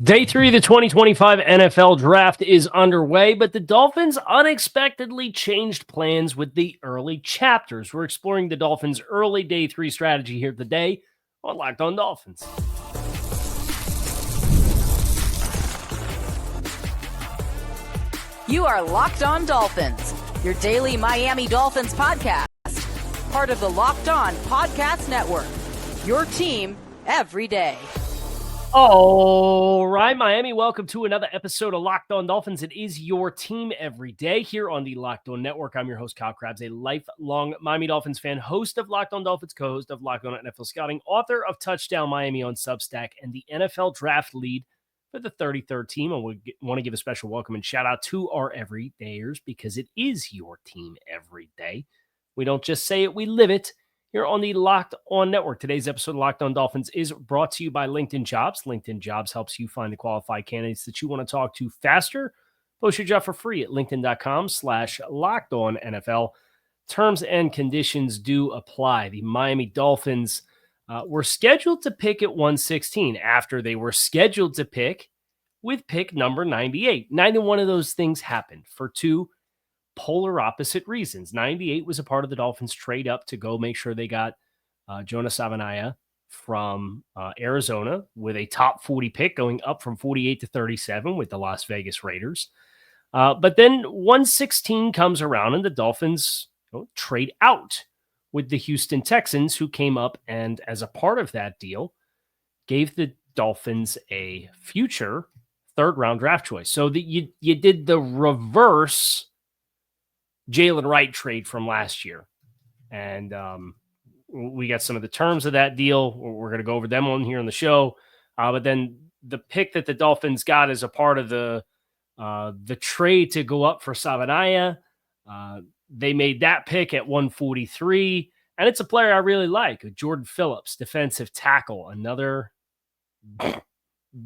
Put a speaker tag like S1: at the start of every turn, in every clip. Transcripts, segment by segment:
S1: Day 3 of the 2025 NFL Draft is underway, but the Dolphins unexpectedly changed plans with the early chapters. We're exploring the Dolphins' early Day 3 strategy here today on Locked On Dolphins.
S2: You are Locked On Dolphins, your daily Miami Dolphins podcast, part of the Locked On Podcast Network, your team every day.
S1: All right, Miami, welcome to another episode of Locked On Dolphins. It is your team every day here on the Locked On Network. I'm your host, Kyle Krabs, a lifelong Miami Dolphins fan, host of Locked On Dolphins, co-host of Locked On NFL Scouting, author of Touchdown Miami on Substack, and the NFL Draft lead for the 33rd team. And we want to give a special welcome and shout out to our everydayers because it is your team every day. We don't just say it, we live it. Here on the Locked On Network. Today's episode of Locked On Dolphins is brought to you by LinkedIn Jobs. LinkedIn Jobs helps you find the qualified candidates that you want to talk to faster. Post your job for free at linkedin.com/LockedOnNFL. Terms and conditions do apply. The Miami Dolphins were scheduled to pick at 116 after they were scheduled to pick with pick number 98. Neither one of those things happened for two polar opposite reasons. 98 was a part of the Dolphins trade up to go make sure they got Jonah Savaiinaea from Arizona with a top 40 pick going up from 48 to 37 with the Las Vegas Raiders. But then 116 comes around and the Dolphins trade out with the Houston Texans, who came up and as a part of that deal gave the Dolphins a future third round draft choice. So that you did the reverse Jalen Wright trade from last year. And we got some of the terms of that deal. We're going to go over them on here on the show. But then the pick that the Dolphins got as a part of the trade to go up for Savaiinaea, they made that pick at 143. And it's a player I really like, Jordan Phillips, defensive tackle, another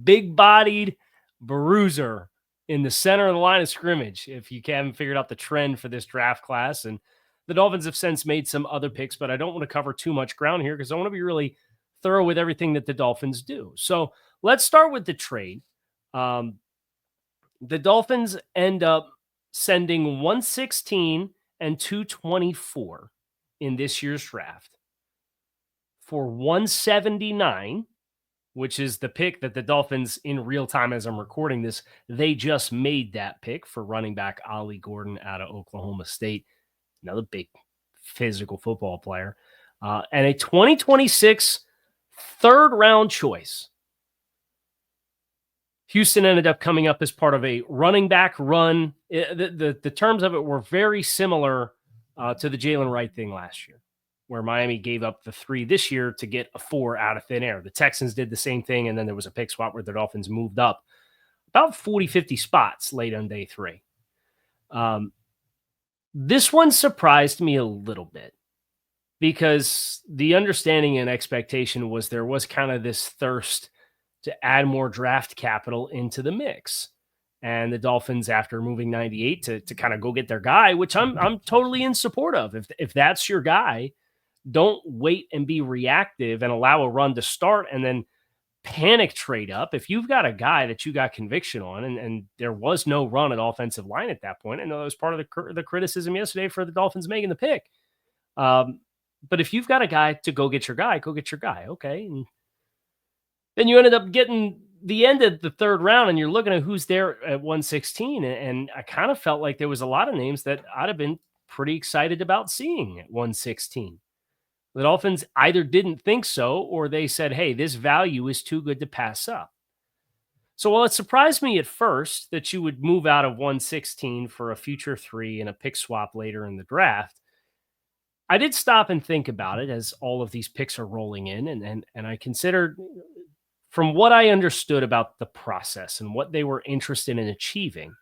S1: big-bodied bruiser in the center of the line of scrimmage, if you haven't figured out the trend for this draft class. And the Dolphins have since made some other picks, but I don't want to cover too much ground here because I want to be really thorough with everything that the Dolphins do. So let's start with the trade. The Dolphins end up sending 116 and 224 in this year's draft for 179, which is the pick that the Dolphins, in real time as I'm recording this, they just made that pick for running back Ali Gordon out of Oklahoma State, another big physical football player, and a 2026 third-round choice. Houston ended up coming up as part of a running back run. The terms of it were very similar to the Jalen Wright thing last year, where Miami gave up the 3 this year to get a 4 out of thin air. The Texans did the same thing, and then there was a pick swap where the Dolphins moved up about 40, 50 spots late on day 3. This one surprised me a little bit because the understanding and expectation was there was kind of this thirst to add more draft capital into the mix. And the Dolphins, after moving 98 to kind of go get their guy, which I'm totally in support of. If that's your guy, don't wait and be reactive and allow a run to start and then panic trade up. If you've got a guy that you got conviction on, and there was no run at offensive line at that point, I know that was part of the criticism yesterday for the Dolphins making the pick. But if you've got a guy to go get your guy, okay? And then you ended up getting the end of the third round, and you're looking at who's there at 116, and I kind of felt like there was a lot of names that I'd have been pretty excited about seeing at 116. The Dolphins either didn't think so, or they said, hey, this value is too good to pass up. So while it surprised me at first that you would move out of 116 for a future 3 and a pick swap later in the draft, I did stop and think about it as all of these picks are rolling in, and I considered, from what I understood about the process and what they were interested in achieving,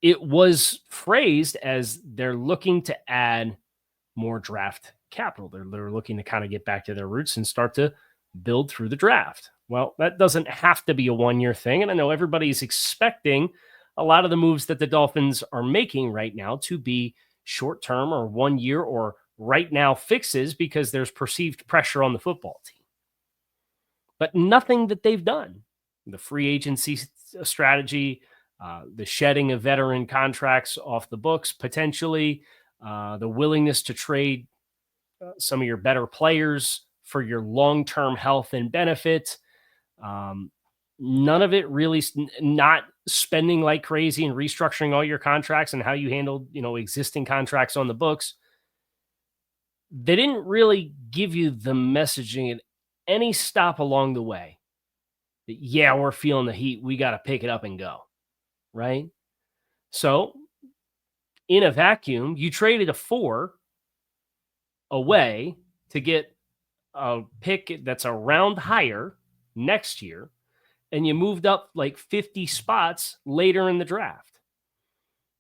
S1: it was phrased as they're looking to add more draft capital. They're looking to kind of get back to their roots and start to build through the draft. Well, that doesn't have to be a one-year thing, and I know everybody's expecting a lot of the moves that the Dolphins are making right now to be short-term or 1 year or right now fixes because there's perceived pressure on the football team. But nothing that they've done the free agency strategy, the shedding of veteran contracts off the books, potentially, the willingness to trade some of your better players for your long-term health and benefit. None of it really, not spending like crazy and restructuring all your contracts and how you handled, existing contracts on the books. They didn't really give you the messaging at any stop along the way that, yeah, we're feeling the heat. We got to pick it up and go. Right. So in a vacuum, you traded a 4 away to get a pick that's a round higher next year, and you moved up like 50 spots later in the draft.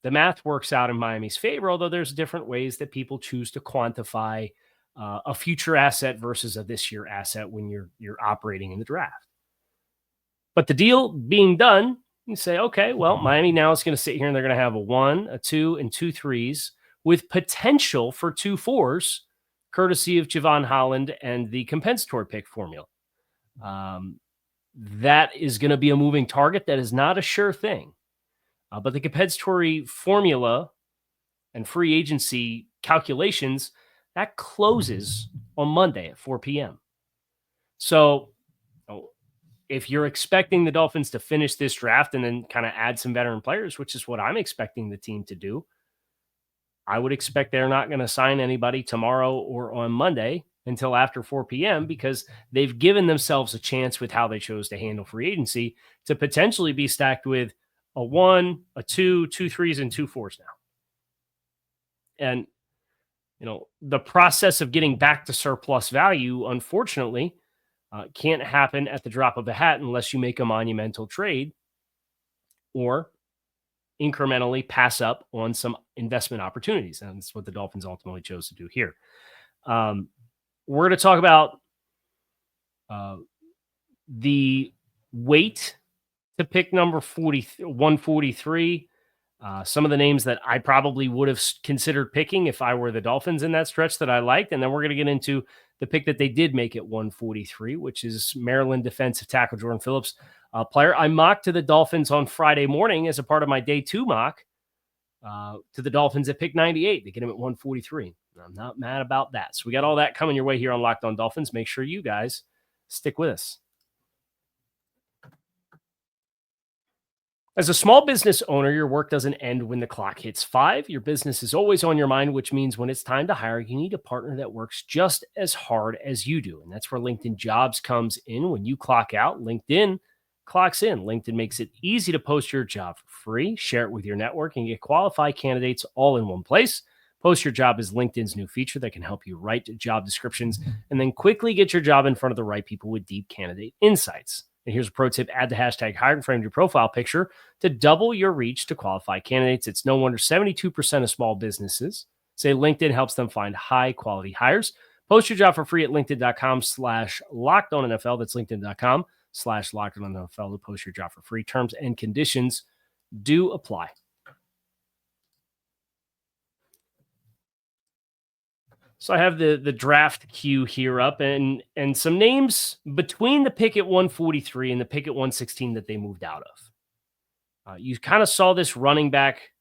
S1: The math works out in Miami's favor, although there's different ways that people choose to quantify a future asset versus a this year asset when you're operating in the draft. But the deal being done, you say, okay, well, Miami now is going to sit here and they're going to have a 1, a 2, and 2 3s with potential for 2 4s, courtesy of Javon Holland and the compensatory pick formula. That is going to be a moving target. That is not a sure thing. But the compensatory formula and free agency calculations, that closes on Monday at 4 p.m. So if you're expecting the Dolphins to finish this draft and then kind of add some veteran players, which is what I'm expecting the team to do, I would expect they're not going to sign anybody tomorrow or on Monday until after 4 p.m. because they've given themselves a chance with how they chose to handle free agency to potentially be stacked with a 1, a 2, 2 3s, and 2 4s now. And, the process of getting back to surplus value, unfortunately, can't happen at the drop of a hat unless you make a monumental trade or incrementally pass up on some investment opportunities. And that's what the Dolphins ultimately chose to do here. We're going to talk about the weight to pick number 143. Some of the names that I probably would have considered picking if I were the Dolphins in that stretch that I liked. And then we're going to get into the pick that they did make at 143, which is Maryland defensive tackle Jordan Phillips, player I mocked to the Dolphins on Friday morning as a part of my day 2 mock to the Dolphins at pick 98. They get him at 143. I'm not mad about that. So we got all that coming your way here on Locked On Dolphins. Make sure you guys stick with us. As a small business owner, your work doesn't end when the clock hits 5. Your business is always on your mind, which means when it's time to hire, you need a partner that works just as hard as you do. And that's where LinkedIn Jobs comes in. When you clock out, LinkedIn clocks in. LinkedIn makes it easy to post your job for free, share it with your network, and get qualified candidates all in one place. Post Your Job is LinkedIn's new feature that can help you write job descriptions and then quickly get your job in front of the right people with deep candidate insights. And here's a pro tip: add the hashtag hired and frame your profile picture to double your reach to qualified candidates. It's no wonder 72% of small businesses say LinkedIn helps them find high quality hires. Post your job for free at linkedin.com/lockedonnfl. That's linkedin.com/lockedonnfl to post your job for free. Terms and conditions do apply. So I have the draft queue here up and some names between the pick at 143 and the pick at 116 that they moved out of. You kind of saw this running back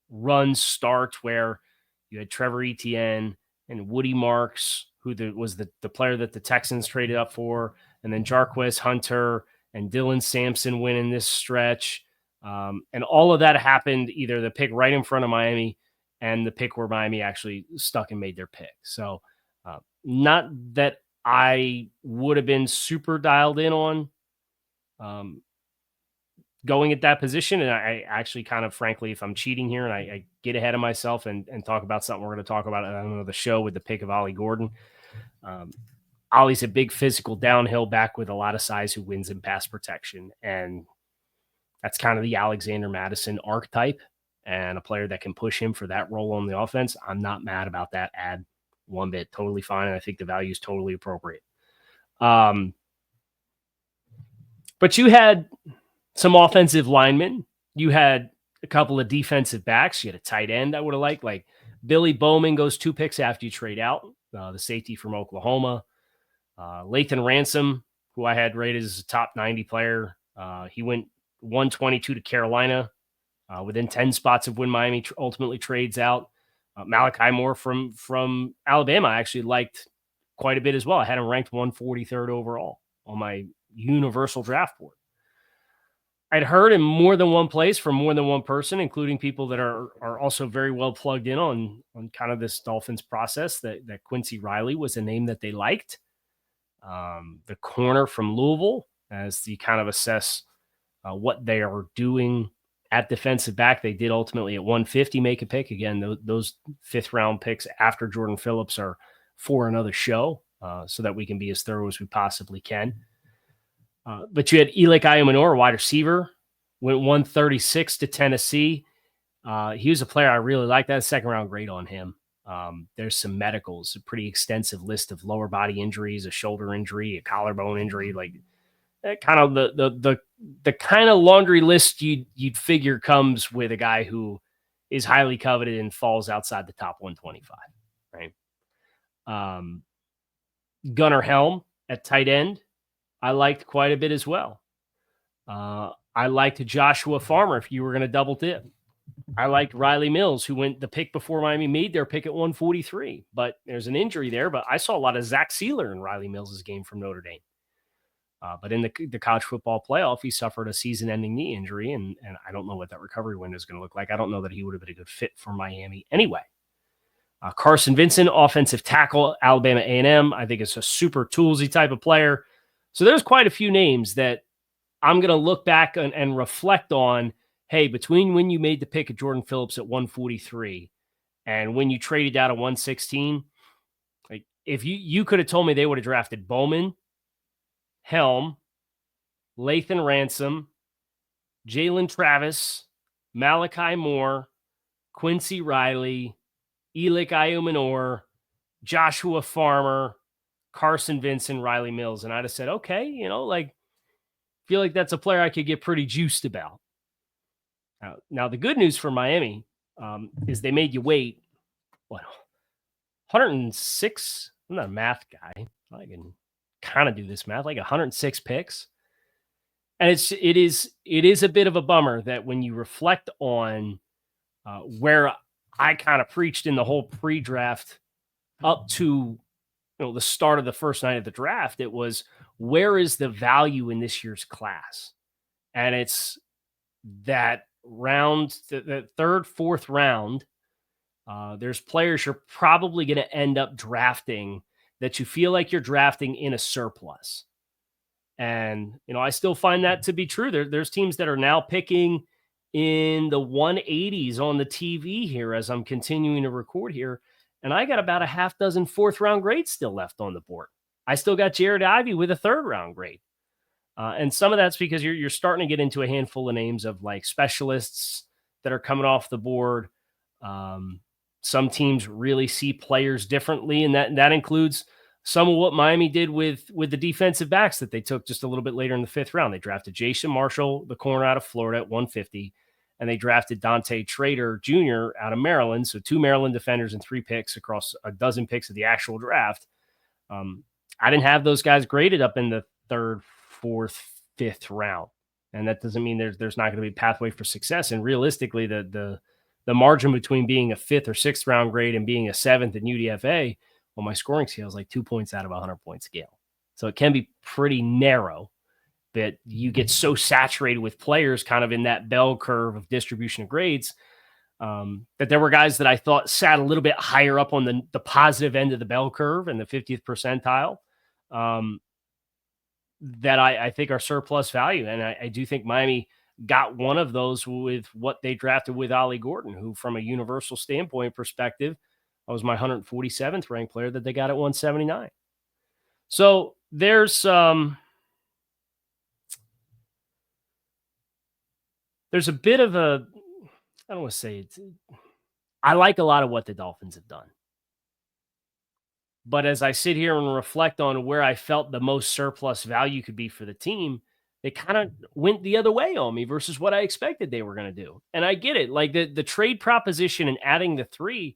S1: run start where you had Trevor Etienne and Woody Marks, who was the player that the Texans traded up for, and then Jarquez Hunter and Dylan Sampson winning this stretch. And all of that happened either the pick right in front of Miami and the pick where Miami actually stuck and made their pick. So not that I would have been super dialed in on going at that position. And I actually kind of, frankly, if I'm cheating here and I get ahead of myself and talk about something we're going to talk about on another show with the pick of Ollie Gordon. Ollie's a big physical downhill back with a lot of size who wins in pass protection. And that's kind of the Alexander Madison archetype. And a player that can push him for that role on the offense, I'm not mad about that ad one bit. Totally fine. And I think the value is totally appropriate. But you had some offensive linemen. You had a couple of defensive backs. You had a tight end I would have liked. Like Billy Bowman goes 2 picks after you trade out. The safety from Oklahoma. Lathan Ransom, who I had rated as a top 90 player He went 122 to Carolina, within 10 spots of when Miami ultimately trades out. Malachi Moore from Alabama I actually liked quite a bit as well. I had him ranked 143rd overall on my universal draft board. I'd heard in more than one place from more than one person, including people that are also very well plugged in on kind of this Dolphins process, that Quincy Riley was a name that they liked. The corner from Louisville, as you kind of assess what they are doing at defensive back. They did ultimately at 150 make a pick. Again, those fifth round picks after Jordan Phillips are for another show, so that we can be as thorough as we possibly can. But you had Elik Ayumanor, wide receiver, went 136 to Tennessee. He was a player I really liked. That second round grade on him. There's some medicals, a pretty extensive list of lower body injuries, a shoulder injury, a collarbone injury, like kind of the kind of laundry list you'd figure comes with a guy who is highly coveted and falls outside the top 125, right? Gunnar Helm at tight end, I liked quite a bit as well. I liked Joshua Farmer if you were going to double dip. I liked Riley Mills, who went the pick before Miami made their pick at 143. But there's an injury there. But I saw a lot of Zach Sealer in Riley Mills' game from Notre Dame. But in the college football playoff, he suffered a season-ending knee injury, and I don't know what that recovery window is going to look like. I don't know that he would have been a good fit for Miami anyway. Carson Vincent, offensive tackle, Alabama A&M. I think it's a super toolsy type of player. So there's quite a few names that I'm going to look back and reflect on, hey, between when you made the pick of Jordan Phillips at 143 and when you traded out at 116, like if you could have told me they would have drafted Bowman, Helm, Lathan Ransom, Jalen Travis, Malachi Moore, Quincy Riley, Elik Ayumanor, Joshua Farmer, Carson Vincent, Riley Mills. And I'd have said, okay, feel like that's a player I could get pretty juiced about. Now the good news for Miami is they made you wait, 106? I'm not a math guy. I can kind of do this math, like 106 picks. And it is a bit of a bummer that when you reflect on where I kind of preached in the whole pre-draft up to the start of the first night of the draft, it was, where is the value in this year's class? And it's that round, the third, fourth round. There's players you're probably going to end up drafting that you feel like you're drafting in a surplus. And, I still find that to be true. There's teams that are now picking in the 180s on the TV here as I'm continuing to record here. And I got about a half dozen fourth round grades still left on the board. I still got Jared Ivey with a third round grade. And some of that's because you're starting to get into a handful of names of like specialists that are coming off the board. Some teams really see players differently, and that includes some of what Miami did with the defensive backs that they took just a little bit later in the fifth round. They drafted Jason Marshall, the corner out of Florida, at 150, and they drafted Dante Trader Jr. out of Maryland. So 2 Maryland defenders and 3 picks across a dozen picks of the actual draft. I didn't have those guys graded up in the third, fourth, fifth round. And that doesn't mean there's not going to be a pathway for success. And realistically, the margin between being a fifth or sixth round grade and being a seventh in UDFA, well, my scoring scale is like 2 points out of a 100-point scale. So it can be pretty narrow, but you get so saturated with players kind of in that bell curve of distribution of grades that there were guys that I thought sat a little bit higher up on the positive end of the bell curve in the 50th percentile that I think are surplus value. And I do think Miami got one of those with what they drafted with Ollie Gordon, who from a universal standpoint perspective, was my 147th ranked player that they got at 179. So there's a bit of a, I don't want to say it's, I like a lot of what the Dolphins have done. But as I sit here and reflect on where I felt the most surplus value could be for the team, they kind of went the other way on me versus what I expected they were going to do. And I get it. Like the trade proposition and adding the 3,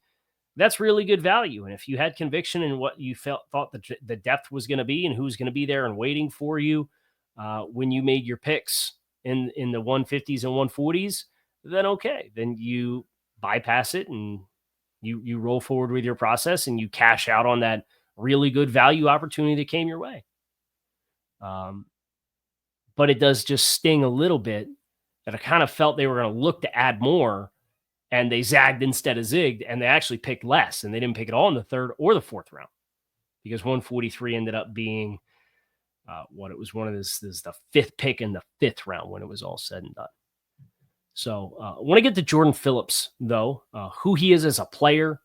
S1: that's really good value. And if you had conviction in what you thought the depth was going to be and who's going to be there and waiting for you, when you made your picks in the 150s and 140s, then okay, then you bypass it and you roll forward with your process and you cash out on that really good value opportunity that came your way. But it does just sting a little bit that I kind of felt they were going to look to add more, and they zagged instead of zigged, and they actually picked less, and they didn't pick it all in the third or the fourth round, because 143 ended up being it was one of this the fifth pick in the fifth round when it was all said and done. So I want to get to Jordan Phillips, though, who he is as a player.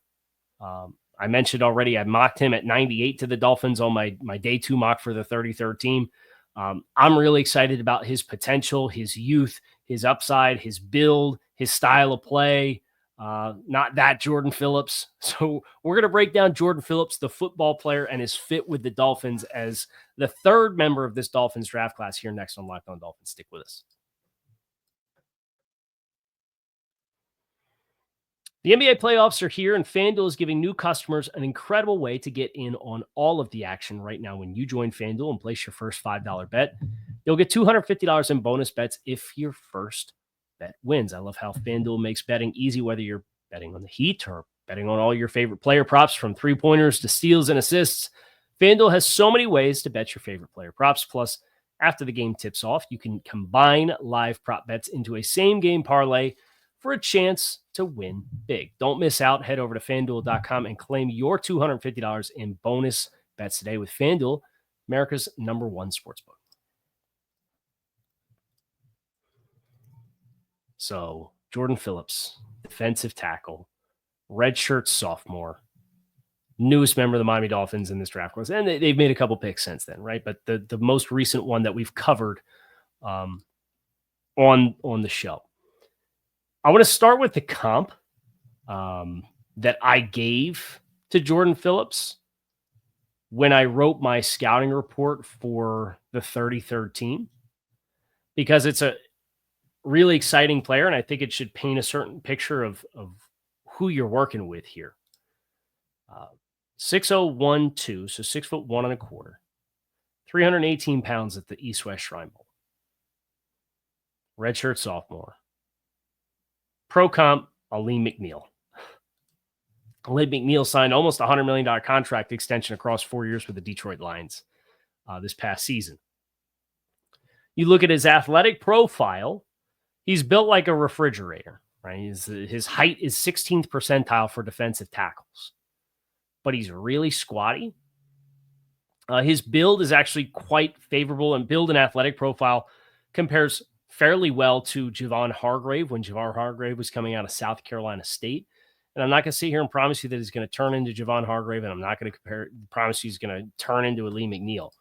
S1: I mentioned already, I mocked him at 98 to the Dolphins on my day 2 mock for the 33rd team. I'm really excited about his potential, his youth, his upside, his build, his style of play. Not that Jordan Phillips. So we're going to break down Jordan Phillips, the football player, and his fit with the Dolphins as the third member of this Dolphins draft class here next on Locked On Dolphins. Stick with us. The NBA playoffs are here, and FanDuel is giving new customers an incredible way to get in on all of the action right now. When you join FanDuel and place your first $5 bet, you'll get $250 in bonus bets if your first bet wins. I love how FanDuel makes betting easy, whether you're betting on the Heat or betting on all your favorite player props, from three-pointers to steals and assists. FanDuel has so many ways to bet your favorite player props. Plus, after the game tips off, you can combine live prop bets into a same-game parlay for a chance to win big. Don't miss out. Head over to FanDuel.com and claim your $250 in bonus bets today with FanDuel, America's #1 sportsbook. So, Jordan Phillips, defensive tackle, redshirt sophomore, newest member of the Miami Dolphins in this draft class. And they've made a couple picks since then, right? But the most recent one that we've covered on the show. I want to start with the comp that I gave to Jordan Phillips when I wrote my scouting report for the 33rd team, because it's a really exciting player, and I think it should paint a certain picture of who you're working with here. 6'0", 1'2", so 6'1.25", 318 pounds at the East-West Shrine Bowl. Redshirt sophomore. Pro comp, Alim McNeill. Alim McNeill signed almost a $100 million contract extension across 4 years with the Detroit Lions this past season. You look at his athletic profile, he's built like a refrigerator, right? His height is 16th percentile for defensive tackles, but he's really squatty. His build is actually quite favorable, and build and athletic profile compares fairly well to Javon Hargrave when Javon Hargrave was coming out of South Carolina State. And I'm not going to sit here and promise you that he's going to turn into Javon Hargrave, and I'm not going to promise you he's going to turn into Alim McNeill.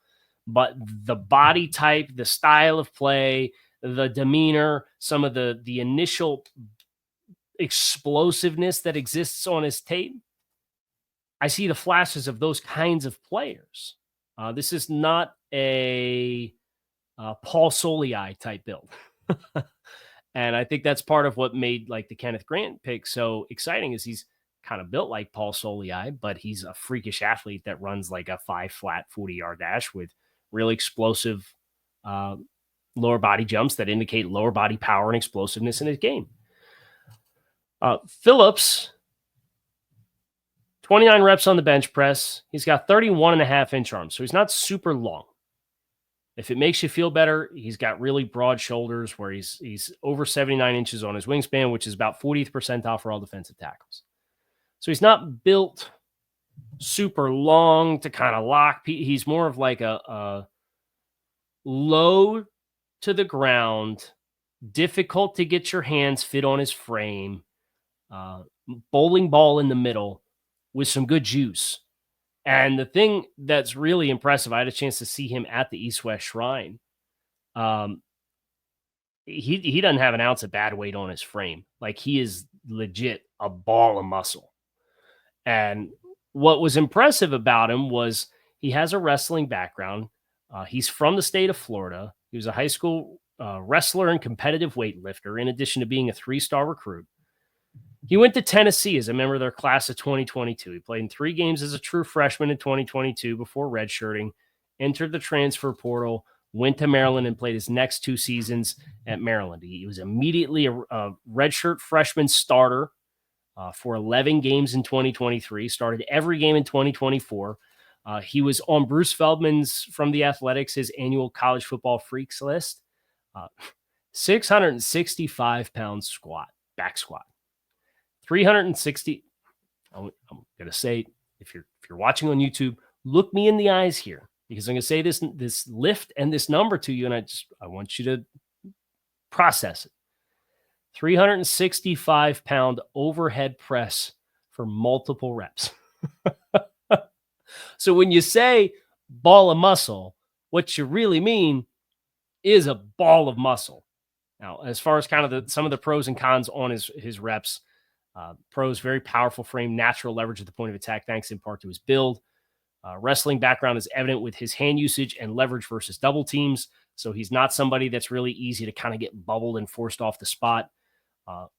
S1: But the body type, the style of play, the demeanor, some of the initial explosiveness that exists on his tape, I see the flashes of those kinds of players. This is not a Paul Soliai type build. And I think that's part of what made like the Kenneth Grant pick so exciting, is he's kind of built like Paul Soliai, but he's a freakish athlete that runs like a 5-flat 40-yard dash with really explosive lower body jumps that indicate lower body power and explosiveness in his game. Phillips, 29 reps on the bench press. He's got 31.5-inch arms, so he's not super long. If it makes you feel better, he's got really broad shoulders where he's over 79 inches on his wingspan, which is about 40th percentile for all defensive tackles. So he's not built super long to kind of lock. He's more of like a low to the ground, difficult to get your hands fit on his frame, bowling ball in the middle with some good juice. And the thing that's really impressive, I had a chance to see him at the East-West Shrine. He doesn't have an ounce of bad weight on his frame. Like, he is legit a ball of muscle. And what was impressive about him was he has a wrestling background. He's from the state of Florida. He was a high school wrestler and competitive weightlifter, in addition to being a 3-star recruit. He went to Tennessee as a member of their class of 2022. He played in 3 games as a true freshman in 2022 before redshirting, entered the transfer portal, went to Maryland and played his next 2 seasons at Maryland. He was immediately a redshirt freshman starter for 11 games in 2023, started every game in 2024. He was on Bruce Feldman's from The Athletics, his annual college football freaks list. 665 pounds squat, back squat. 360. I'm going to say, if you're watching on YouTube, look me in the eyes here, because I'm going to say this lift and this number to you, and I want you to process it. 365-pound overhead press for multiple reps. So when you say ball of muscle, what you really mean is a ball of muscle. Now, as far as kind of some of the pros and cons on his reps, pros, very powerful frame, natural leverage at the point of attack, thanks in part to his build. Wrestling background is evident with his hand usage and leverage versus double teams. So he's not somebody that's really easy to kind of get bubbled and forced off the spot.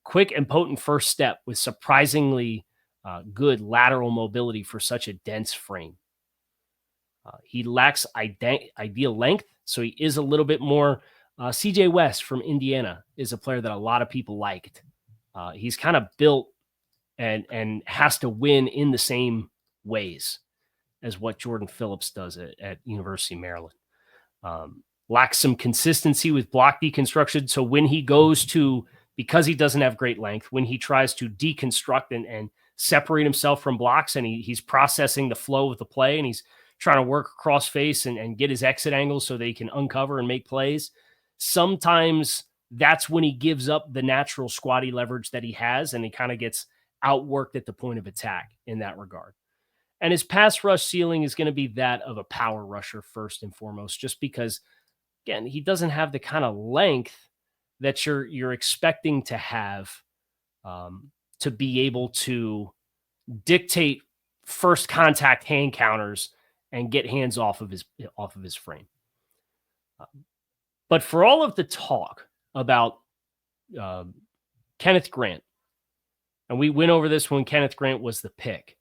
S1: Quick and potent first step with surprisingly good lateral mobility for such a dense frame. He lacks ideal length, so he is a little bit more. CJ West from Indiana is a player that a lot of people liked. He's kind of built and has to win in the same ways as what Jordan Phillips does at University of Maryland. Lacks some consistency with block deconstruction. So when he goes to, because he doesn't have great length, when he tries to deconstruct and separate himself from blocks, and he's processing the flow of the play, and he's trying to work across face and get his exit angles so they can uncover and make plays, sometimes that's when he gives up the natural squatty leverage that he has, and he kind of gets outworked at the point of attack in that regard. And his pass rush ceiling is going to be that of a power rusher first and foremost, just because, again, he doesn't have the kind of length that you're expecting to have to be able to dictate first contact hand counters and get hands off of his frame. But for all of the talk about Kenneth Grant, and we went over this when Kenneth Grant was the pick,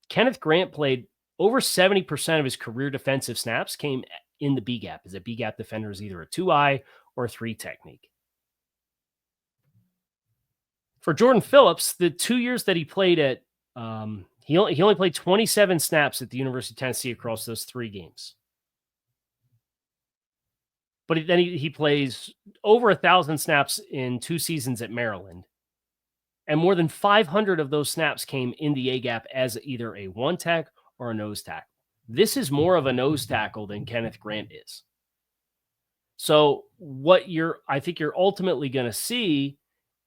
S1: Kenneth Grant played over 70% of his career defensive snaps came in the B-gap, as a B-gap defender is either a 2-eye or a 3 technique. For Jordan Phillips, the 2 years that he played at, he only played 27 snaps at the University of Tennessee across those 3 games. But then he plays over 1,000 snaps in 2 seasons at Maryland. And more than 500 of those snaps came in the A-gap as either a 1-tech or a nose tackle. This is more of a nose tackle than Kenneth Grant is. So what I think you're ultimately going to see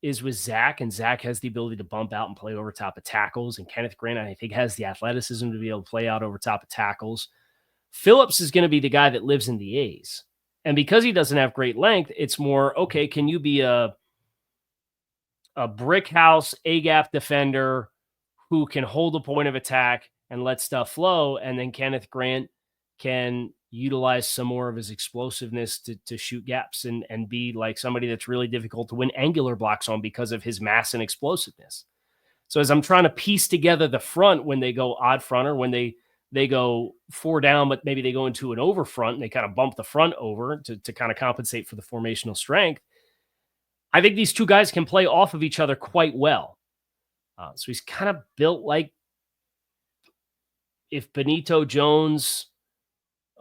S1: is with Zach, and Zach has the ability to bump out and play over top of tackles, and Kenneth Grant, I think, has the athleticism to be able to play out over top of tackles. Phillips is going to be the guy that lives in the A's. And because he doesn't have great length, it's more, okay, can you be a brick house A-gap defender who can hold a point of attack and let stuff flow, and then Kenneth Grant can utilize some more of his explosiveness to shoot gaps and be like somebody that's really difficult to win angular blocks on because of his mass and explosiveness. So as I'm trying to piece together the front when they go odd front, or when they go 4 down, but maybe they go into an over front and they kind of bump the front over to kind of compensate for the formational strength, I think these two guys can play off of each other quite well. So he's kind of built like if Benito Jones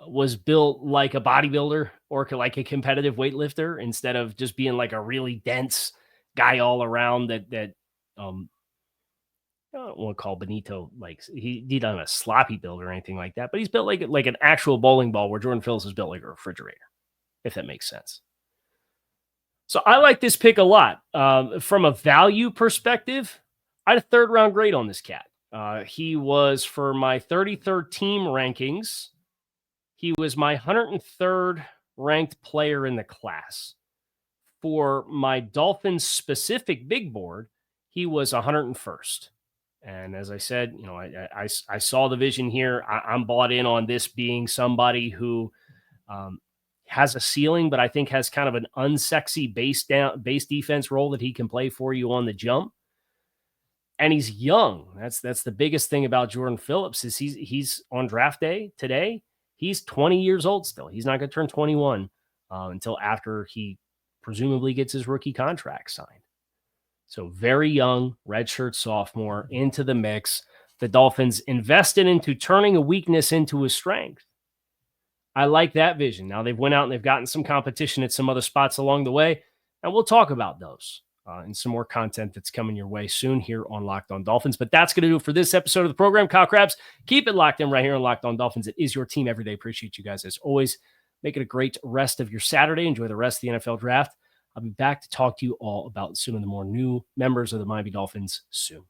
S1: was built like a bodybuilder or like a competitive weightlifter, instead of just being like a really dense guy all around that I don't want to call Benito like he doesn't have a sloppy build or anything like that, but he's built like an actual bowling ball, where Jordan Phillips is built like a refrigerator, if that makes sense. So I like this pick a lot. From a value perspective, I had a 3rd round grade on this cat. He was, for my 33rd team rankings, he was my 103rd ranked player in the class. For my Dolphins specific big board, he was 101st. And as I said, I saw the vision here. I'm bought in on this being somebody who has a ceiling, but I think has kind of an unsexy base defense role that he can play for you on the jump. And he's young. That's the biggest thing about Jordan Phillips is he's on draft day today. He's 20 years old still. He's not going to turn 21 until after he presumably gets his rookie contract signed. So very young, redshirt sophomore into the mix. The Dolphins invested into turning a weakness into a strength. I like that vision. Now they've went out and they've gotten some competition at some other spots along the way, and we'll talk about those and some more content that's coming your way soon here on Locked On Dolphins. But that's going to do it for this episode of the program. Kyle Krabs, keep it locked in right here on Locked On Dolphins. It is your team every day. Appreciate you guys as always. Make it a great rest of your Saturday. Enjoy the rest of the NFL draft. I'll be back to talk to you all about some of the more new members of the Miami Dolphins soon.